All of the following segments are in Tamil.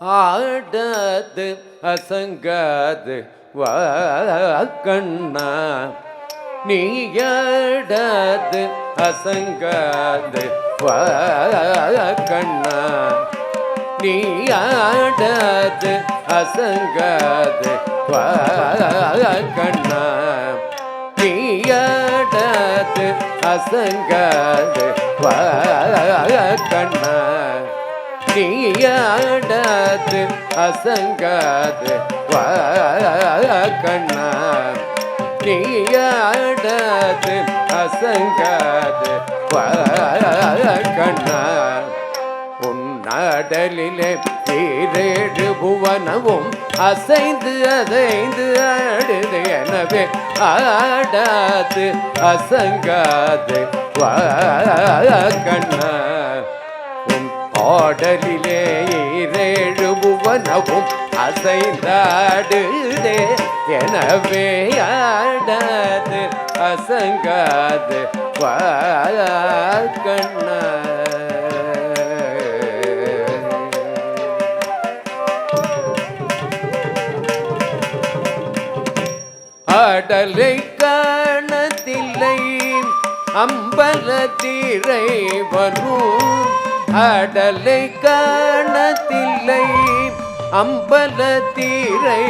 ஆடது அசங்காது வாக்கண்ணா நீயாடது அசங்காது வாக்கண்ணா நீயாடது அசங்காது வாக்கண்ணா நீயாடது அசங்காது வாக்கண்ணா நீயாடது அசங்காது வாக்கண்ணா நீயாடது அசங்காது வாக்கண்ணா உன்னாடலிலே ஈரேழு புவனமும் அசைந்து அசைந்து ஆடுது எனவே ஆடாது அசங்காது வாக்கண்ணா ஆடலிலே ஈரேழு புவனமும் அசைந்தாடுதே எனவே ஆடாது அசங்காது வாக்கண்ணா ஆடலை காணத்தில்லை அம்பலத்திரை வரும் ஆடலை காணத்தில்லை அம்பலத்திரை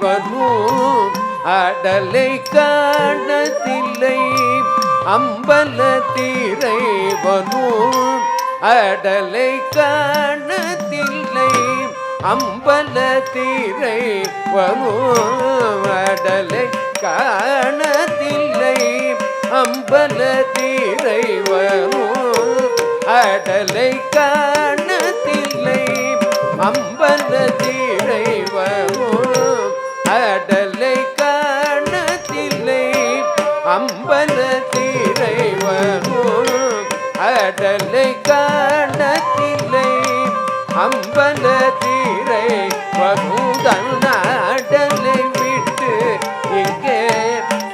வரும் ஆடலை காணத்தில்லை அம்பலத்திரை வரும் ஆடலை காணத்தில்லை அம்பலத்திரை வரும் ஆடலை காணத்தில்லை அம்பலத்திரை வரும் ஆடலை காணத்தில்லை அம்பலத்திரை வரும் ஆடலை காணத்தில்லை அம்பலத்திரை வரும் ஆடலை காணத்தில்லை அம்பலத்திரை வரும் தன்னாடலை விட்டு இங்கே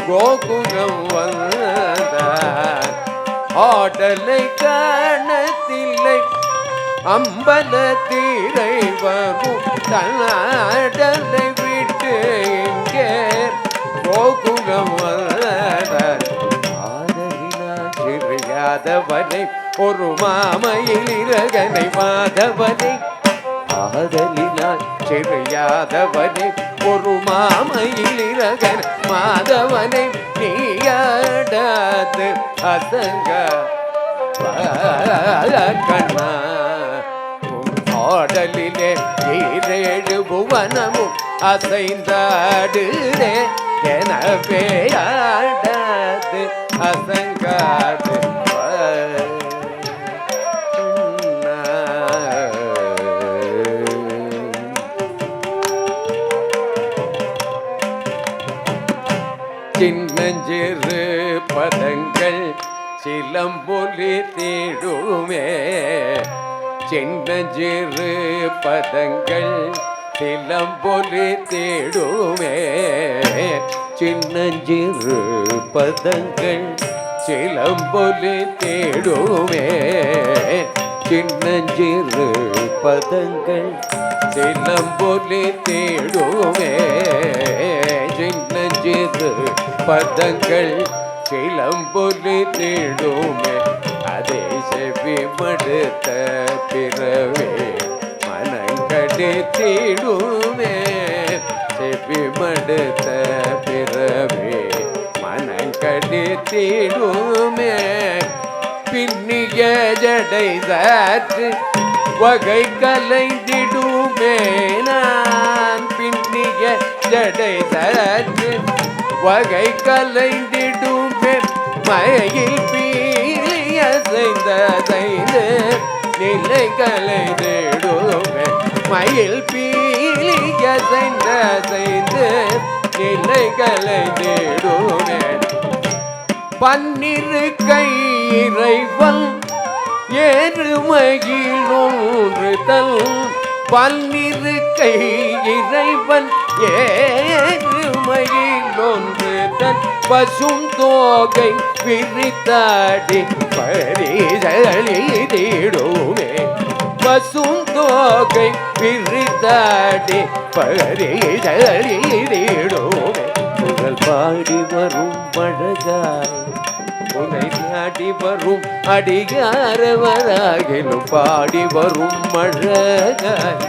கோகுலம் வந்தார் ஆடலை காணத்தில்லை அம்பலத்திரை வரும் தன்னாடலை விட்டு இங்கே கோகுலம் வந்தார் ஆதலினால் சிறியாதவனை ஒரு மாமையில் இரகனை மாதவனை ஆதலினால் சிறியாதவனை ஒரு மாமையில் இரகன் மாதவனை நீயாடாது அசங்கா வாக்கண்ணா ஆடலிலே ஈரேழு புவனமும் அசைந்தாடுதே எனவே ஆடாது அசங்காது சின்னஞ்சிறு பதங்கள் சிலம்பொலி தேடுமே சின்னஞ்சிறு பதங்கள் சிலம்பொலி தேடுமே சின்னஞ்சிறு பதங்கள் சிலம்பொலி தேடுமே சின்னஞ்சிறு பதங்கள் சிலம்பொலி தேடுமே சின்னஞ்சிறு பதங்கள் சிலம்பொலி தேடுமே அதை செவி மடுத்த பிறவே மனங்கடி தீடுமே செவி மடுத்த பிறவே மனங்கடி தீடுமே பின்னிய ஜடை சாற்று வகை கலைந்திடுமே நான் பின்னிய ஜடை சாற்று வகை கலைந்திடுமே மயில் பீலிய செய்ததைந்து நிலை கலைந்திடுமே மயில் பீலிய செய்ததைந்து நிலை கலைந்திடுமே பன்னிரு கை இறைவன் ஏறுமையில் ஒன்றுதல் பன்னிரு கை இறைவன் ஏறுமையில் ஒன்றுதல் பசும் தோகை விரித்தாடி பரிசளிதிடுமே பசும் தோகை விரித்தாடி பரிதறிடோமே புகழ் பாடி வரும் அழகாய் உனை நாடி வரும் அடியாரவராகிலும் பாடி வரும் அழகாய்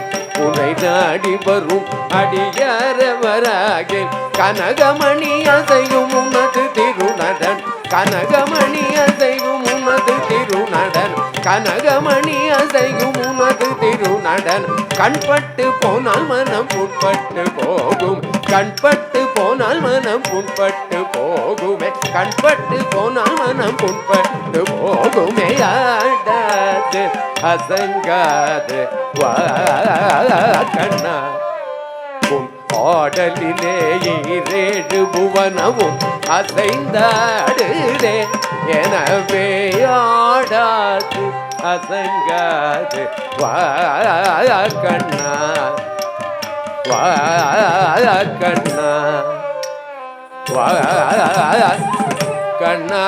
உனை நாடி வரும் அடியாரவராகில் கனகமணி அசையும் உனது திருநடன் கனகமணி அசையும் உனது திருநடன் கனகமணி அசையும் உனது திருநடன் கண்பட்டு போனால் மனம் புண்பட்டு போகும் கண்பட்டு போனால் மனம் புண்பட்டு போகுமே கண்பட்டு போனால் மனம் புண்பட்டு போகுமே ஆடாது அசங்காது வா கண்ணா உன் ஆடலிலே இரேழு புவனமும் அசைந்தாடுதே எனவே ஆடாது அசங்காது வா கண்ணா வா கண்ணா வா கண்ணா